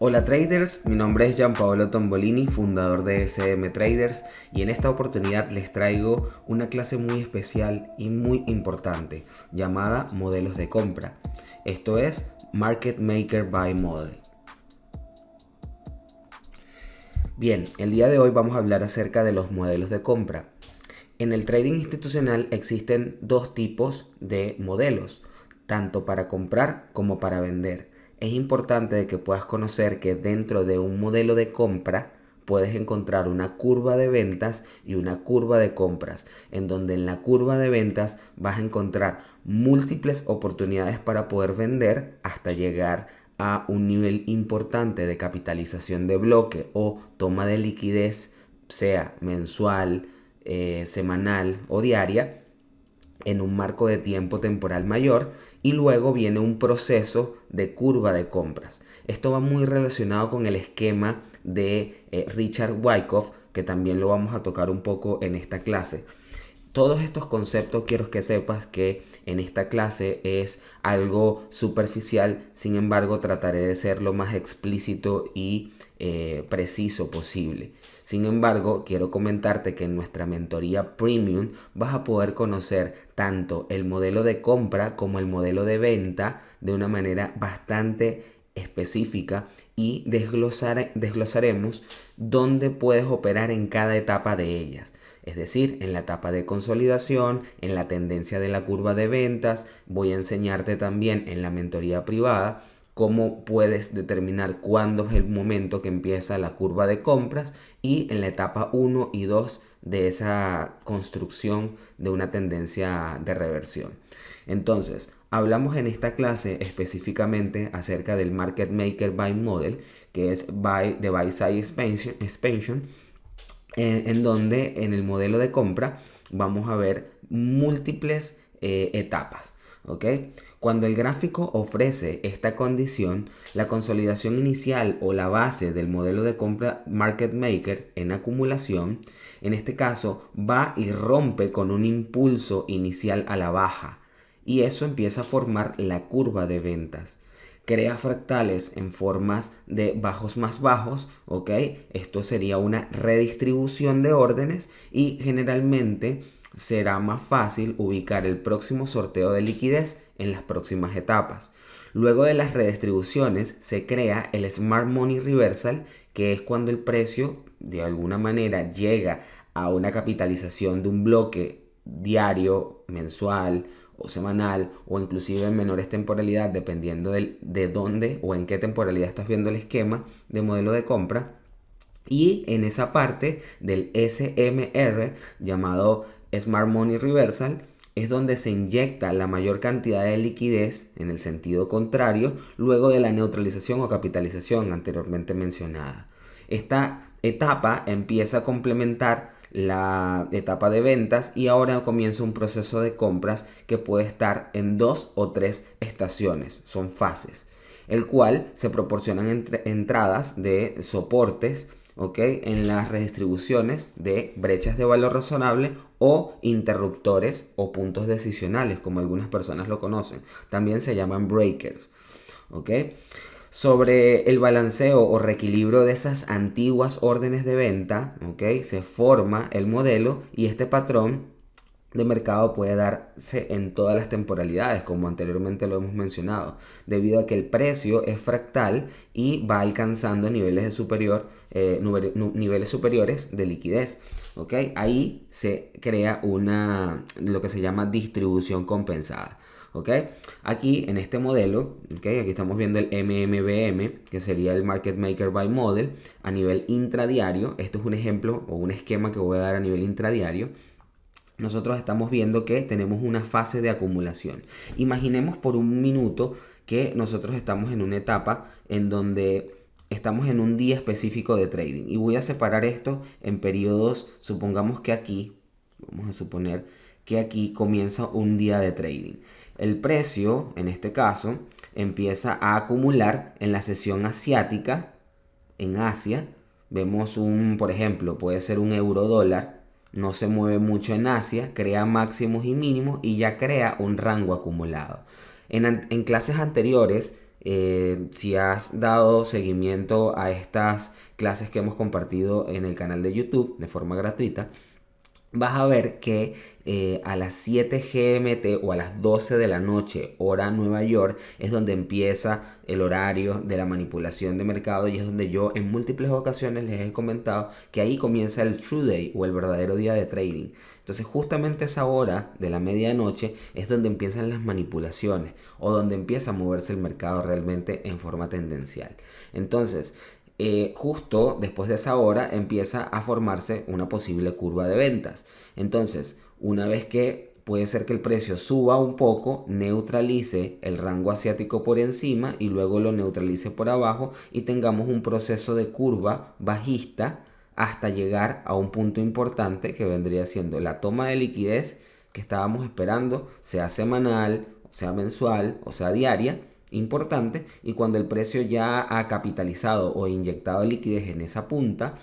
Hola traders, mi nombre es Gianpaolo Tombolini, fundador de SM Traders, y en esta oportunidad les traigo una clase muy especial y muy importante llamada modelos de compra. Esto es Market Maker by Model. Bien, el día de hoy vamos a hablar acerca de los modelos de compra. En el trading institucional existen dos tipos de modelos, tanto para comprar como para vender. Es importante que puedas conocer que dentro de un modelo de compra puedes encontrar una curva de ventas y una curva de compras, en donde en la curva de ventas vas a encontrar múltiples oportunidades para poder vender hasta llegar a un nivel importante de capitalización de bloque o toma de liquidez, sea mensual, semanal o diaria, en un marco de tiempo temporal mayor, y luego viene un proceso de curva de compras. Esto va muy relacionado con el esquema de Richard Wyckoff, que también lo vamos a tocar un poco en esta clase. Todos estos conceptos quiero que sepas que en esta clase es algo superficial, sin embargo trataré de ser lo más explícito y preciso posible. Sin embargo, quiero comentarte que en nuestra mentoría premium vas a poder conocer tanto el modelo de compra como el modelo de venta de una manera bastante específica, y desglosaremos dónde puedes operar en cada etapa de ellas. Es decir, en la etapa de consolidación, en la tendencia de la curva de ventas. Voy a enseñarte también en la mentoría privada cómo puedes determinar cuándo es el momento que empieza la curva de compras, y en la etapa 1 y 2 de esa construcción de una tendencia de reversión. Entonces, hablamos en esta clase específicamente acerca del Market Maker by Model, que es de Buy Side Expansion, en donde en el modelo de compra vamos a ver múltiples etapas. ¿Ok? Cuando el gráfico ofrece esta condición, la consolidación inicial o la base del modelo de compra Market Maker en acumulación, en este caso va y rompe con un impulso inicial a la baja, y eso empieza a formar la curva de ventas. Crea fractales en formas de bajos más bajos, ¿ok? Esto sería una redistribución de órdenes, y generalmente será más fácil ubicar el próximo sorteo de liquidez en las próximas etapas. Luego de las redistribuciones se crea el Smart Money Reversal, que es cuando el precio de alguna manera llega a una capitalización de un bloque diario, mensual o semanal, o inclusive en menores temporalidad, dependiendo de dónde o en qué temporalidad estás viendo el esquema de modelo de compra. Y en esa parte del SMR, llamado Smart Money Reversal, es donde se inyecta la mayor cantidad de liquidez en el sentido contrario, luego de la neutralización o capitalización anteriormente mencionada. Esta etapa empieza a complementar la etapa de ventas, y ahora comienza un proceso de compras que puede estar en 2 o 3 estaciones, son fases, el cual se proporcionan entradas de soportes, ¿ok?, en las redistribuciones de brechas de valor razonable o interruptores o puntos decisionales, como algunas personas lo conocen. También se llaman breakers, ¿ok? Sobre el balanceo o reequilibrio de esas antiguas órdenes de venta, ¿ok?, se forma el modelo, y este patrón de mercado puede darse en todas las temporalidades, como anteriormente lo hemos mencionado, debido a que el precio es fractal y va alcanzando niveles superiores de liquidez. ¿Okay? Ahí se crea lo que se llama distribución compensada. ¿Okay? Aquí en este modelo, ¿okay?, aquí estamos viendo el MMBM, que sería el Market Maker by Model a nivel intradiario. Esto es un ejemplo o un esquema que voy a dar a nivel intradiario. Nosotros estamos viendo que tenemos una fase de acumulación. Imaginemos por un minuto que nosotros estamos en una etapa en donde estamos en un día específico de trading, y voy a separar esto en periodos. Supongamos que aquí, vamos a suponer que aquí comienza un día de trading. El precio, en este caso, empieza a acumular en la sesión asiática. En Asia vemos por ejemplo, puede ser un euro dólar. No se mueve mucho en Asia, crea máximos y mínimos y ya crea un rango acumulado. En clases anteriores Si has dado seguimiento a estas clases que hemos compartido en el canal de YouTube de forma gratuita, vas a ver que a las 7 GMT o a las 12 de la noche, hora Nueva York, es donde empieza el horario de la manipulación de mercado, y es donde yo en múltiples ocasiones les he comentado que ahí comienza el true day o el verdadero día de trading. Entonces justamente esa hora de la medianoche es donde empiezan las manipulaciones o donde empieza a moverse el mercado realmente en forma tendencial. Entonces, justo después de esa hora empieza a formarse una posible curva de ventas. Entonces, una vez que puede ser que el precio suba un poco, neutralice el rango asiático por encima y luego lo neutralice por abajo y tengamos un proceso de curva bajista hasta llegar a un punto importante que vendría siendo la toma de liquidez que estábamos esperando, sea semanal, sea mensual o sea diaria, importante, y cuando el precio ya ha capitalizado o inyectado liquidez en esa punta,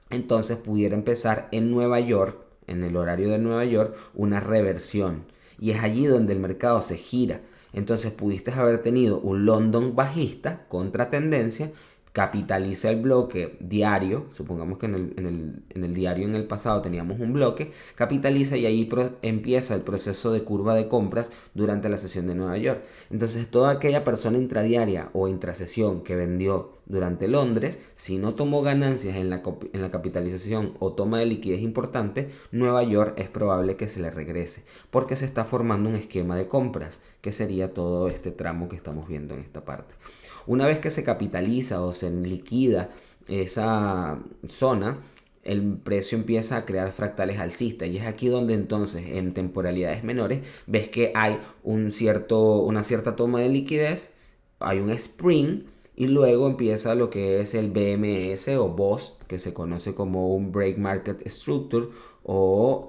entonces pudiera empezar en Nueva York, en el horario de Nueva York, una reversión. Y es allí donde el mercado se gira. Entonces pudiste haber tenido un London bajista contra tendencia, capitaliza el bloque diario, supongamos que en el diario en el pasado teníamos un bloque, capitaliza y ahí empieza el proceso de curva de compras durante la sesión de Nueva York. Entonces toda aquella persona intradiaria o intrasesión que vendió durante Londres, si no tomó ganancias en la capitalización o toma de liquidez importante, Nueva York es probable que se le regrese, porque se está formando un esquema de compras, que sería todo este tramo que estamos viendo en esta parte. Una vez que se capitaliza o se liquida esa zona, el precio empieza a crear fractales alcistas, y es aquí donde entonces en temporalidades menores ves que hay una cierta toma de liquidez, hay un spring, y luego empieza lo que es el BMS o BOS, que se conoce como un Break Market Structure o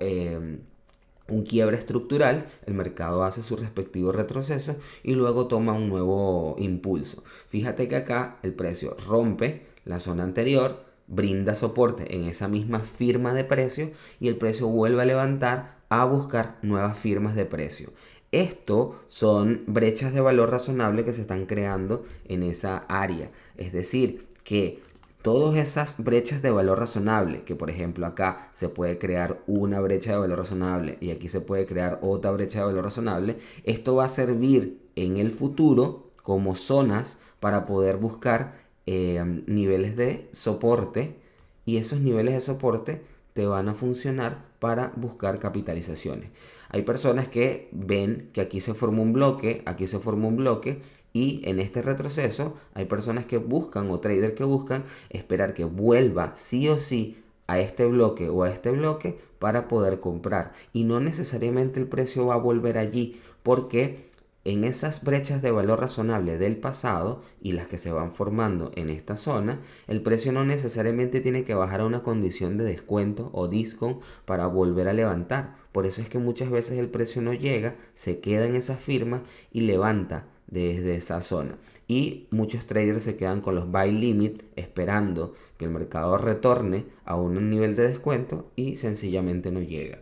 un quiebre estructural. El mercado hace su respectivo retroceso y luego toma un nuevo impulso. Fíjate que acá el precio rompe la zona anterior, brinda soporte en esa misma firma de precio y el precio vuelve a levantar a buscar nuevas firmas de precio. Esto son brechas de valor razonable que se están creando en esa área. Es decir, que todas esas brechas de valor razonable, que por ejemplo acá se puede crear una brecha de valor razonable y aquí se puede crear otra brecha de valor razonable, esto va a servir en el futuro como zonas para poder buscar niveles de soporte, y esos niveles de soporte te van a funcionar para buscar capitalizaciones. Hay personas que ven que aquí se forma un bloque, aquí se forma un bloque, y en este retroceso hay personas que buscan o traders que buscan esperar que vuelva sí o sí a este bloque o a este bloque para poder comprar. Y no necesariamente el precio va a volver allí, porque en esas brechas de valor razonable del pasado y las que se van formando en esta zona, el precio no necesariamente tiene que bajar a una condición de descuento o discount para volver a levantar. Por eso es que muchas veces el precio no llega, se queda en esa firma y levanta desde esa zona. Y muchos traders se quedan con los buy limit esperando que el mercado retorne a un nivel de descuento y sencillamente no llega.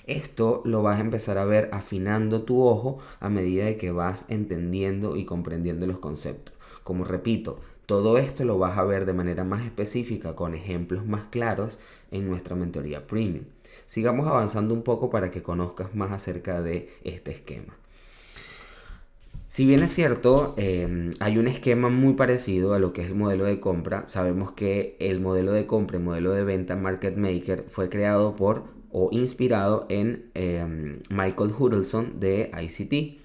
Esto lo vas a empezar a ver afinando tu ojo a medida de que vas entendiendo y comprendiendo los conceptos. Como repito, todo esto lo vas a ver de manera más específica con ejemplos más claros en nuestra mentoría premium. Sigamos avanzando un poco para que conozcas más acerca de este esquema. Si bien es cierto, hay un esquema muy parecido a lo que es el modelo de compra. Sabemos que el modelo de compra y modelo de venta Market Maker fue creado por o inspirado en Michael Huddleston de ICT.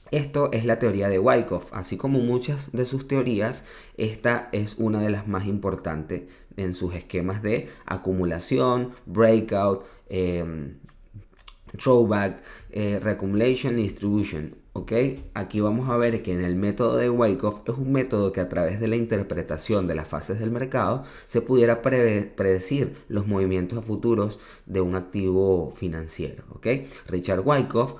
Esto es la teoría de Wyckoff. Así como muchas de sus teorías, esta es una de las más importantes en sus esquemas de acumulación, breakout, throwback, recumulation y distribution. ¿Ok? Aquí vamos a ver que en el método de Wyckoff es un método que a través de la interpretación de las fases del mercado se pudiera predecir los movimientos a futuros de un activo financiero. ¿Ok? Richard Wyckoff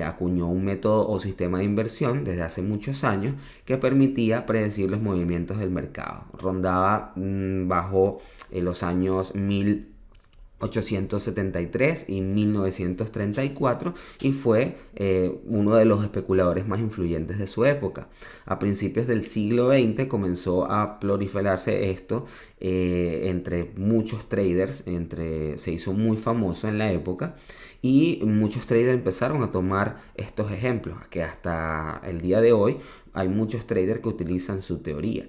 acuñó un método o sistema de inversión desde hace muchos años que permitía predecir los movimientos del mercado. Rondaba bajo los años 1000 1873 y 1934 y fue uno de los especuladores más influyentes de su época. A principios del siglo XX comenzó a proliferarse esto entre muchos traders, se hizo muy famoso en la época y muchos traders empezaron a tomar estos ejemplos, que hasta el día de hoy hay muchos traders que utilizan su teoría.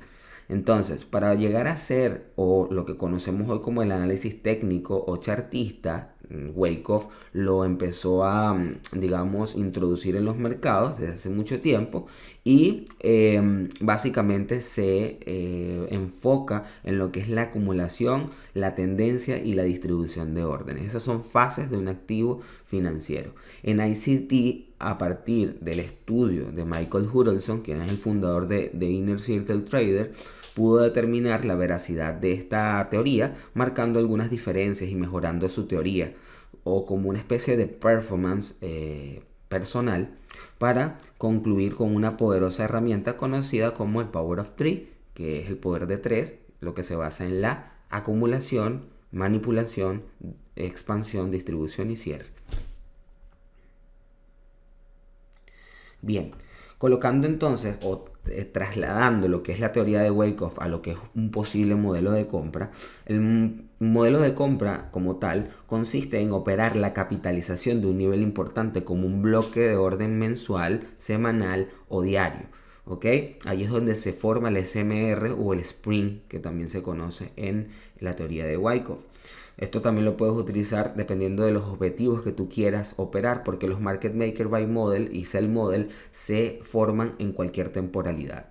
Entonces, para llegar a ser o lo que conocemos hoy como el análisis técnico o chartista, Wyckoff lo empezó a, digamos, introducir en los mercados desde hace mucho tiempo y básicamente se enfoca en lo que es la acumulación, la tendencia y la distribución de órdenes. Esas son fases de un activo financiero. En ICT, a partir del estudio de Michael Hurelson, quien es el fundador de Inner Circle Trader, pudo determinar la veracidad de esta teoría, marcando algunas diferencias y mejorando su teoría, o como una especie de performance personal, para concluir con una poderosa herramienta conocida como el Power of Three, que es el poder de tres, lo que se basa en la acumulación, manipulación, expansión, distribución y cierre. Bien, colocando entonces o trasladando lo que es la teoría de Wyckoff a lo que es un posible modelo de compra, el modelo de compra como tal consiste en operar la capitalización de un nivel importante como un bloque de orden mensual, semanal o diario. ¿Ok? Ahí es donde se forma el SMR o el Spring, que también se conoce en la teoría de Wyckoff. Esto también lo puedes utilizar dependiendo de los objetivos que tú quieras operar, porque los Market Maker by Model y Sell Model se forman en cualquier temporalidad.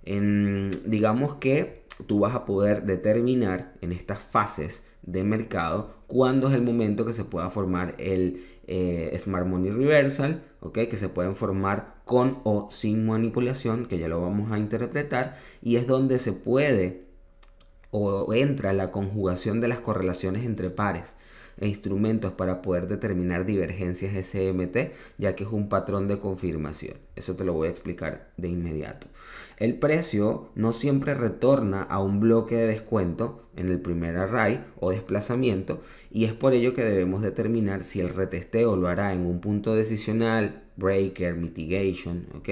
Digamos que tú vas a poder determinar en estas fases de mercado cuándo es el momento que se pueda formar el Smart Money Reversal, ¿okay? Que se pueden formar con o sin manipulación, que ya lo vamos a interpretar, y es donde se puede o entra la conjugación de las correlaciones entre pares e instrumentos para poder determinar divergencias SMT, ya que es un patrón de confirmación. Eso te lo voy a explicar de inmediato. El precio no siempre retorna a un bloque de descuento en el primer array o desplazamiento, y es por ello que debemos determinar si el retesteo lo hará en un punto decisional, breaker, mitigation, ¿ok?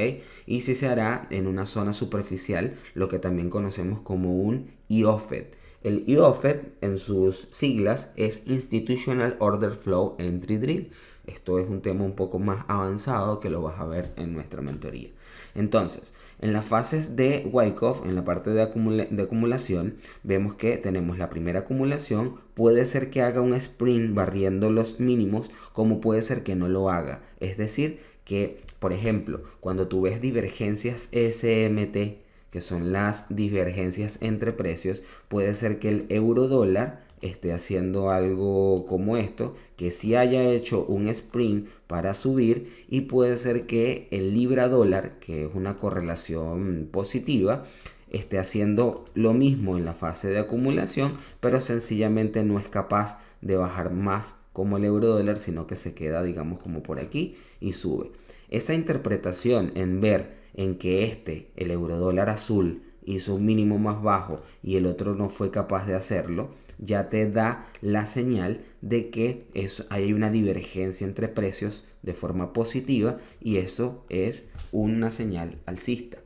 Y si se hará en una zona superficial, lo que también conocemos como un IOFET. El IOFET en sus siglas es Institutional Order Flow Entry Drill. Esto es un tema un poco más avanzado que lo vas a ver en nuestra mentoría. Entonces, en las fases de Wyckoff, en la parte de acumulación, vemos que tenemos la primera acumulación. Puede ser que haga un sprint barriendo los mínimos, como puede ser que no lo haga. Es decir, que, por ejemplo, cuando tú ves divergencias SMT, que son las divergencias entre precios, puede ser que el euro dólar esté haciendo algo como esto, que sí haya hecho un sprint para subir, y puede ser que el libra dólar, que es una correlación positiva, esté haciendo lo mismo en la fase de acumulación, pero sencillamente no es capaz de bajar más como el euro dólar, sino que se queda, digamos, como por aquí y sube. Esa interpretación en ver en que el euro dólar azul, hizo un mínimo más bajo y el otro no fue capaz de hacerlo, ya te da la señal de que hay una divergencia entre precios de forma positiva, y eso es una señal alcista.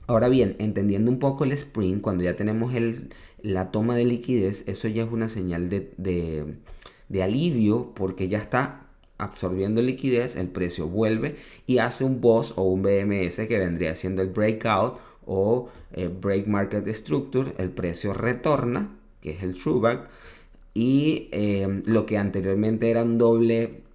Ahora bien, entendiendo un poco el sprint, cuando ya tenemos la toma de liquidez, eso ya es una señal de alivio, porque ya está absorbiendo liquidez, el precio vuelve y hace un BOS o un BMS, que vendría siendo el breakout o break market structure. El precio retorna, que es el true back, y lo que anteriormente era un doble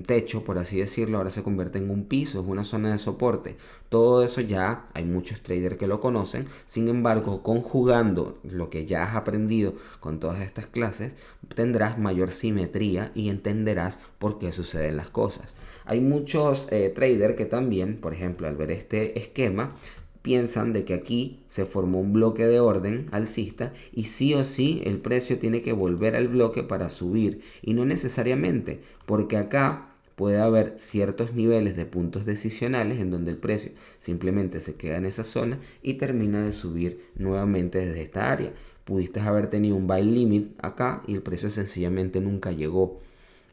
techo, por así decirlo, ahora se convierte en un piso, es una zona de soporte. Todo eso ya hay muchos traders que lo conocen. Sin embargo, conjugando lo que ya has aprendido con todas estas clases, tendrás mayor simetría y entenderás por qué suceden las cosas. Hay muchos traders que también, por ejemplo, al ver este esquema, piensan de que aquí se formó un bloque de orden alcista y sí o sí el precio tiene que volver al bloque para subir, y no necesariamente, porque acá puede haber ciertos niveles de puntos decisionales en donde el precio simplemente se queda en esa zona y termina de subir nuevamente desde esta área. pudiste haber tenido un buy limit acá y el precio sencillamente nunca llegó.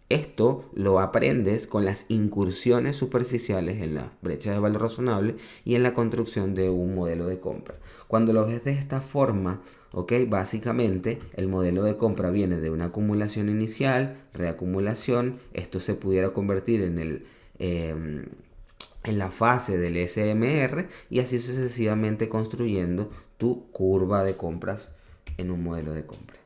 Esto lo aprendes con las incursiones superficiales en las brechas de valor razonable y en la construcción de un modelo de compra. Cuando lo ves de esta forma, ¿ok? Básicamente el modelo de compra viene de una acumulación inicial, reacumulación. Esto se pudiera convertir en la fase del SMR y así sucesivamente construyendo tu curva de compras en un modelo de compra.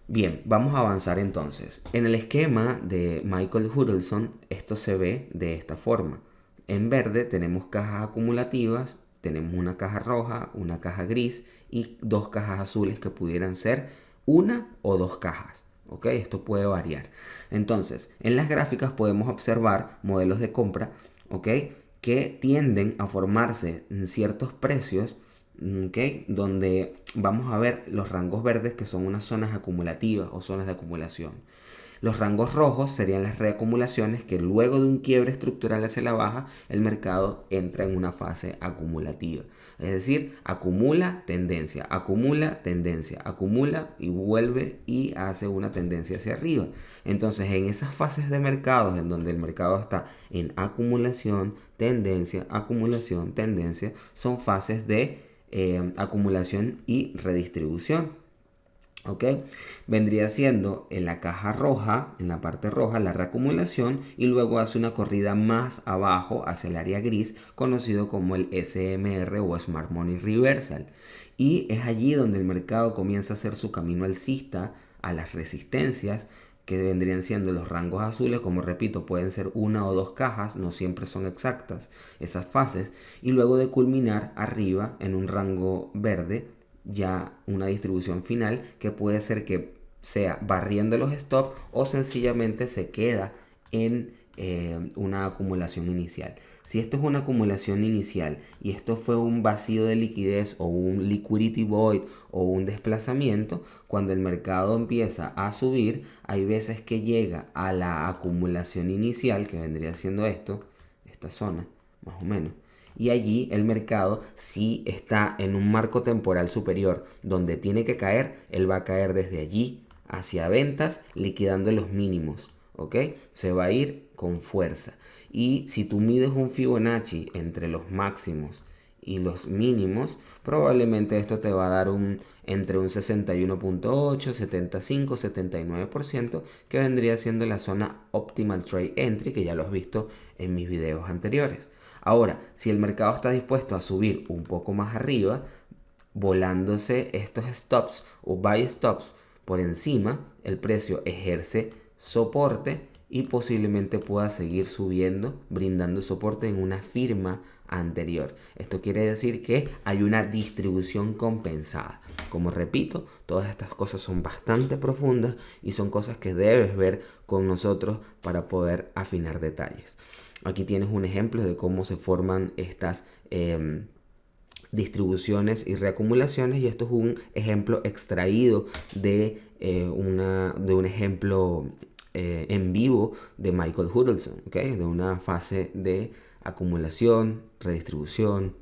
Bien, vamos a avanzar entonces. En el esquema de Michael Huddleston, esto se ve de esta forma. En verde tenemos cajas acumulativas, tenemos una caja roja, una caja gris y dos cajas azules que pudieran ser una o dos cajas. ¿Ok? Esto puede variar. Entonces, en las gráficas podemos observar modelos de compra, ¿ok? Que tienden a formarse en ciertos precios, ¿ok? Donde vamos a ver los rangos verdes, que son unas zonas acumulativas o zonas de acumulación. Los rangos rojos serían las reacumulaciones, que luego de un quiebre estructural hacia la baja, el mercado entra en una fase acumulativa. Es decir, acumula tendencia, acumula y vuelve y hace una tendencia hacia arriba. Entonces, en esas fases de mercados en donde el mercado está en acumulación, tendencia, son fases de acumulación y redistribución. ¿Ok? Vendría siendo en la caja roja, en la parte roja, la reacumulación y luego hace una corrida más abajo hacia el área gris, conocido como el SMR o Smart Money Reversal. Y es allí donde el mercado comienza a hacer su camino alcista a las resistencias, que vendrían siendo los rangos azules. Como repito, pueden ser una o dos cajas, no siempre son exactas esas fases, y luego de culminar arriba en un rango verde, ya una distribución final que puede ser que sea barriendo los stops o sencillamente se queda en una acumulación inicial. Si esto es una acumulación inicial y esto fue un vacío de liquidez o un liquidity void o un desplazamiento, cuando el mercado empieza a subir, hay veces que llega a la acumulación inicial, que vendría siendo esta zona más o menos. Y allí el mercado, si está en un marco temporal superior donde tiene que caer, él va a caer desde allí hacia ventas, liquidando los mínimos. ¿Ok? Se va a ir con fuerza. Y si tú mides un Fibonacci entre los máximos y los mínimos, probablemente esto te va a dar entre un 61.8, 75, 79%, que vendría siendo la zona Optimal Trade Entry, que ya lo has visto en mis videos anteriores. Ahora, si el mercado está dispuesto a subir un poco más arriba, volándose estos stops o buy stops por encima, el precio ejerce soporte y posiblemente pueda seguir subiendo, brindando soporte en una firma anterior. Esto quiere decir que hay una distribución compensada. Como repito, todas estas cosas son bastante profundas y son cosas que debes ver con nosotros para poder afinar detalles. Aquí tienes un ejemplo de cómo se forman estas distribuciones y reacumulaciones, y esto es un ejemplo extraído de un ejemplo en vivo de Michael Huddleston, ¿okay? De una fase de acumulación, redistribución,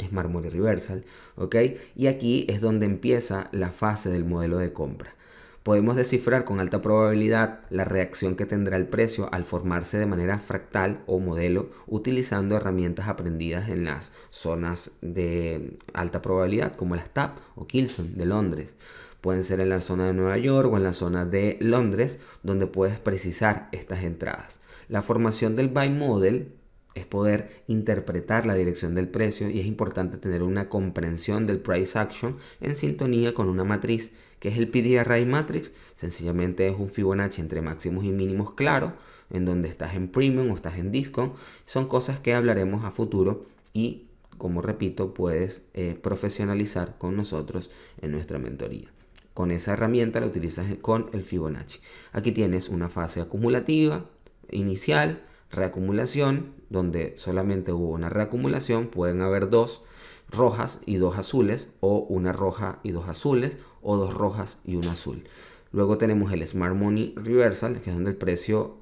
Smart Money Reversal, ¿okay? Y aquí es donde empieza la fase del modelo de compra. Podemos descifrar con alta probabilidad la reacción que tendrá el precio al formarse de manera fractal o modelo, utilizando herramientas aprendidas en las zonas de alta probabilidad como las TAP o Kilson de Londres. Pueden ser en la zona de Nueva York o en la zona de Londres, donde puedes precisar estas entradas. La formación del buy model es poder interpretar la dirección del precio, y es importante tener una comprensión del price action en sintonía con una matriz que es el PDRI Matrix. Sencillamente es un Fibonacci entre máximos y mínimos claro, en donde estás en premium o estás en discount. Son cosas que hablaremos a futuro y, como repito, puedes profesionalizar con nosotros en nuestra mentoría. Con esa herramienta la utilizas con el Fibonacci. Aquí tienes una fase acumulativa, inicial, reacumulación, donde solamente hubo una reacumulación. Pueden haber dos rojas y dos azules, o una roja y dos azules, o dos rojas y un azul. Luego tenemos el Smart Money Reversal, que es donde el precio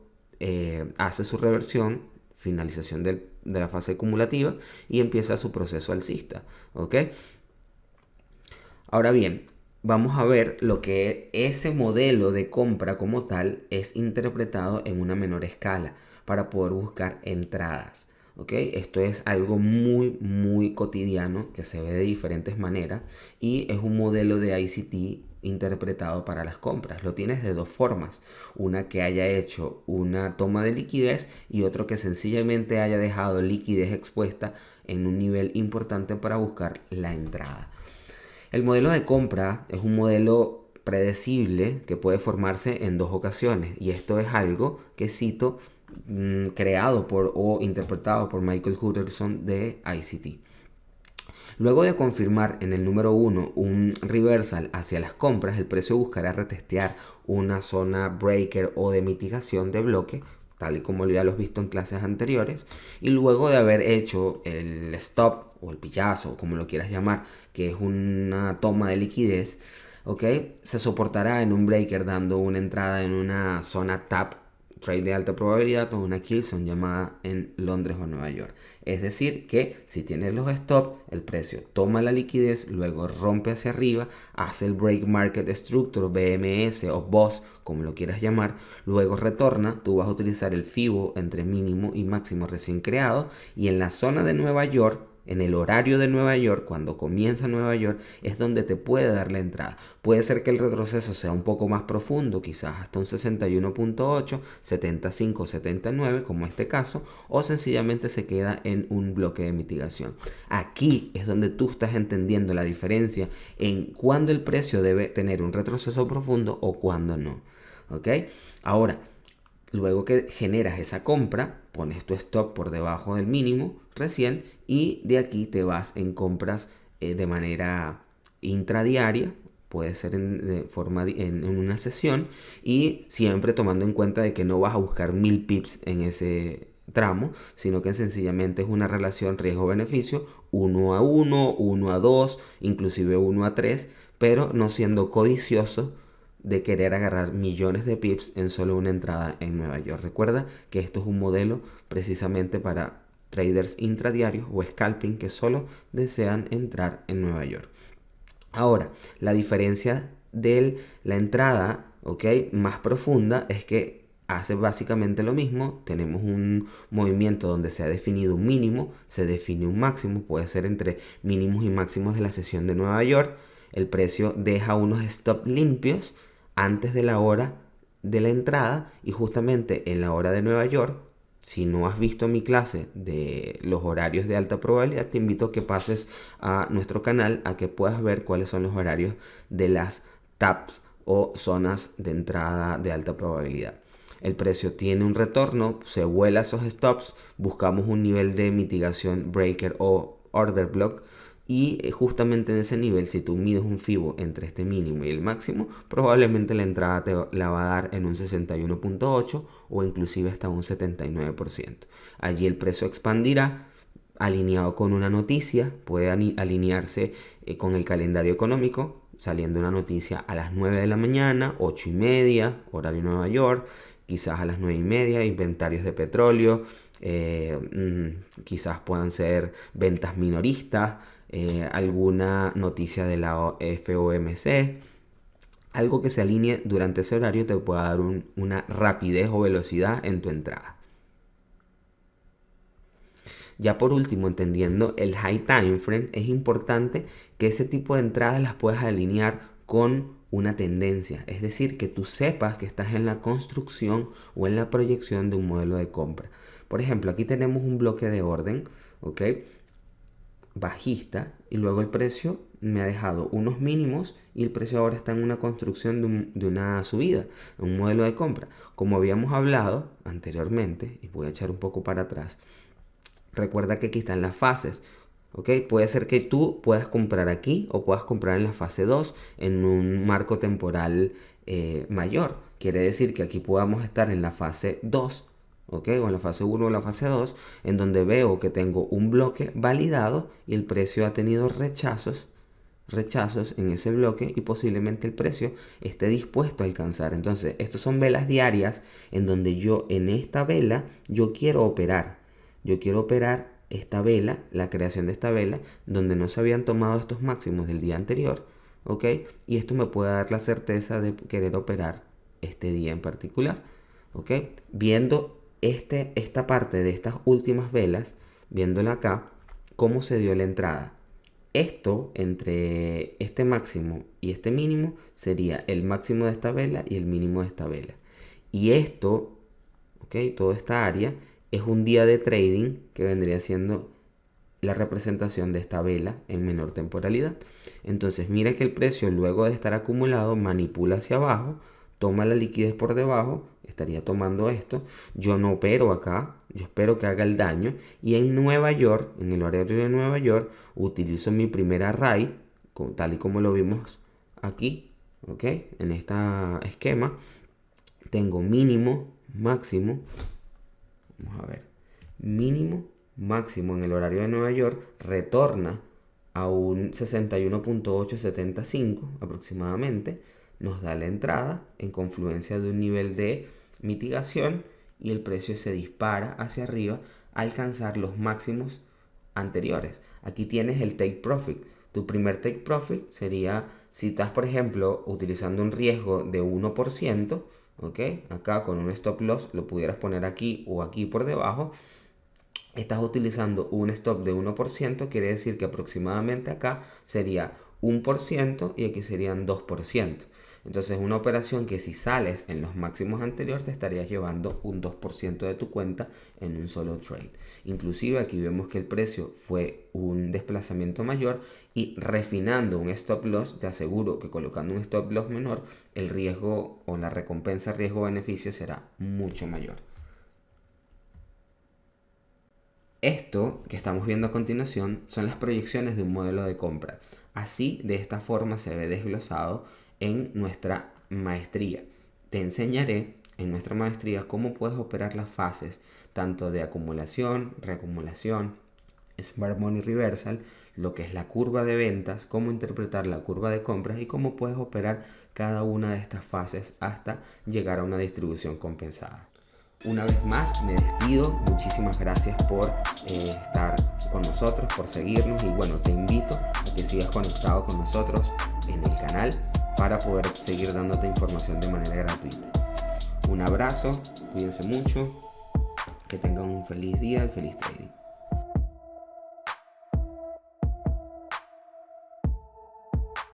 hace su reversión finalización de la fase acumulativa y empieza su proceso alcista, ¿ok? Ahora bien, vamos a ver lo que ese modelo de compra como tal es interpretado en una menor escala para poder buscar entradas. ¿Ok? Esto es algo muy cotidiano que se ve de diferentes maneras y es un modelo de ICT interpretado para las compras. Lo tienes de dos formas, una que haya hecho una toma de liquidez y otro que sencillamente haya dejado liquidez expuesta en un nivel importante para buscar la entrada. El modelo de compra es un modelo predecible que puede formarse en dos ocasiones y esto es algo que cito creado por o interpretado por Michael Hutcherson de ICT. Luego de confirmar en el número 1 un reversal hacia las compras, el precio buscará retestear una zona breaker o de mitigación de bloque, tal y como ya lo has visto en clases anteriores, y luego de haber hecho el stop o el pillazo, como lo quieras llamar, que es una toma de liquidez, ¿ok? Se soportará en un breaker dando una entrada en una zona tap, trade de alta probabilidad, o una kill zone llamada en Londres o Nueva York. Es decir que si tienes los stop, el precio toma la liquidez, luego rompe hacia arriba, hace el break market structure, BMS o BOS, como lo quieras llamar, luego retorna, tú vas a utilizar el FIBO entre mínimo y máximo recién creado y en la zona de Nueva York, en el horario de Nueva York, cuando comienza Nueva York, es donde te puede dar la entrada. Puede ser que el retroceso sea un poco más profundo, quizás hasta un 61.8, 75, 79, como este caso, o sencillamente se queda en un bloque de mitigación. Aquí es donde tú estás entendiendo la diferencia en cuándo el precio debe tener un retroceso profundo o cuándo no. ¿Ok? Ahora, luego que generas esa compra, pones tu stop por debajo del mínimo recién y de aquí te vas en compras de manera intradiaria, puede ser en una sesión y siempre tomando en cuenta de que no vas a buscar 1000 pips en ese tramo, sino que sencillamente es una relación riesgo-beneficio 1 a 1, 1 a 2, inclusive 1 a 3, pero no siendo codicioso de querer agarrar millones de pips en solo una entrada en Nueva York. Recuerda que esto es un modelo precisamente para traders intradiarios o scalping que solo desean entrar en Nueva York. Ahora, la diferencia de la entrada, ¿ok?, más profunda es que hace básicamente lo mismo. Tenemos un movimiento donde se ha definido un mínimo, se define un máximo, puede ser entre mínimos y máximos de la sesión de Nueva York. El precio deja unos stop limpios antes de la hora de la entrada y justamente en la hora de Nueva York, si no has visto mi clase de los horarios de alta probabilidad, te invito a que pases a nuestro canal a que puedas ver cuáles son los horarios de las taps o zonas de entrada de alta probabilidad. El precio tiene un retorno, se vuela esos stops, buscamos un nivel de mitigación breaker o order block y justamente en ese nivel, si tú mides un FIBO entre este mínimo y el máximo, probablemente la entrada te la va a dar en un 61.8 o inclusive hasta un 79%. Allí el precio expandirá alineado con una noticia, puede alinearse con el calendario económico, saliendo una noticia a las 9 de la mañana, 8 y media, horario Nueva York, quizás a las 9 y media, inventarios de petróleo, quizás puedan ser ventas minoristas, alguna noticia de la FOMC, algo que se alinee durante ese horario te pueda dar una rapidez o velocidad en tu entrada. Ya por último, entendiendo el high time frame, es importante que ese tipo de entradas las puedas alinear con una tendencia, es decir, que tú sepas que estás en la construcción o en la proyección de un modelo de compra. Por ejemplo, aquí tenemos un bloque de orden, ¿ok?, bajista, y luego el precio me ha dejado unos mínimos y el precio ahora está en una construcción de una subida, un modelo de compra. Como habíamos hablado anteriormente, y voy a echar un poco para atrás, recuerda que aquí están las fases. ¿Ok? Puede ser que tú puedas comprar aquí o puedas comprar en la fase 2 en un marco temporal mayor. Quiere decir que aquí podamos estar en la fase 2, ¿ok?, o en la fase 1 o la fase 2, en donde veo que tengo un bloque validado y el precio ha tenido rechazos en ese bloque y posiblemente el precio esté dispuesto a alcanzar. Entonces, estos son velas diarias en donde yo en esta vela yo quiero operar. yo quiero operar esta vela, la creación de esta vela, donde no se habían tomado estos máximos del día anterior, ¿ok? Y esto me puede dar la certeza de querer operar este día en particular, ¿ok? Viendo esta parte de estas últimas velas, viéndola acá, cómo se dio la entrada. Esto entre este máximo y este mínimo sería el máximo de esta vela y el mínimo de esta vela. Y esto, ¿ok? Toda esta área es un día de trading que vendría siendo la representación de esta vela en menor temporalidad. Entonces mira que el precio, luego de estar acumulado, manipula hacia abajo, toma la liquidez por debajo, estaría tomando esto. Yo no opero acá, yo espero que haga el daño. Y en Nueva York, en el horario de Nueva York, utilizo mi primera array, tal y como lo vimos aquí, ¿ok? En este esquema, tengo mínimo, máximo. Vamos a ver, mínimo, máximo en el horario de Nueva York, retorna a un 61.875 aproximadamente, nos da la entrada en confluencia de un nivel de mitigación y el precio se dispara hacia arriba a alcanzar los máximos anteriores. Aquí tienes el take profit. Tu primer take profit sería si estás, por ejemplo, utilizando un riesgo de 1%, ¿ok? Acá con un stop loss lo pudieras poner aquí o aquí por debajo. Estás utilizando un stop de 1%, quiere decir que aproximadamente acá sería 1% y aquí serían 2%. Entonces una operación que si sales en los máximos anteriores te estarías llevando un 2% de tu cuenta en un solo trade. Inclusive aquí vemos que el precio fue un desplazamiento mayor y refinando un stop loss, te aseguro que colocando un stop loss menor, el riesgo o la recompensa riesgo-beneficio será mucho mayor. Esto que estamos viendo a continuación son las proyecciones de un modelo de compra. Así, de esta forma se ve desglosado en nuestra maestría. Te enseñaré en nuestra maestría cómo puedes operar las fases tanto de acumulación, reacumulación, Smart Money Reversal, lo que es la curva de ventas, cómo interpretar la curva de compras y cómo puedes operar cada una de estas fases hasta llegar a una distribución compensada. Una vez más me despido, muchísimas gracias por estar con nosotros, por seguirnos y bueno, te invito a que sigas conectado con nosotros en el canal para poder seguir dándote información de manera gratuita. Un abrazo, cuídense mucho, que tengan un feliz día y feliz trading.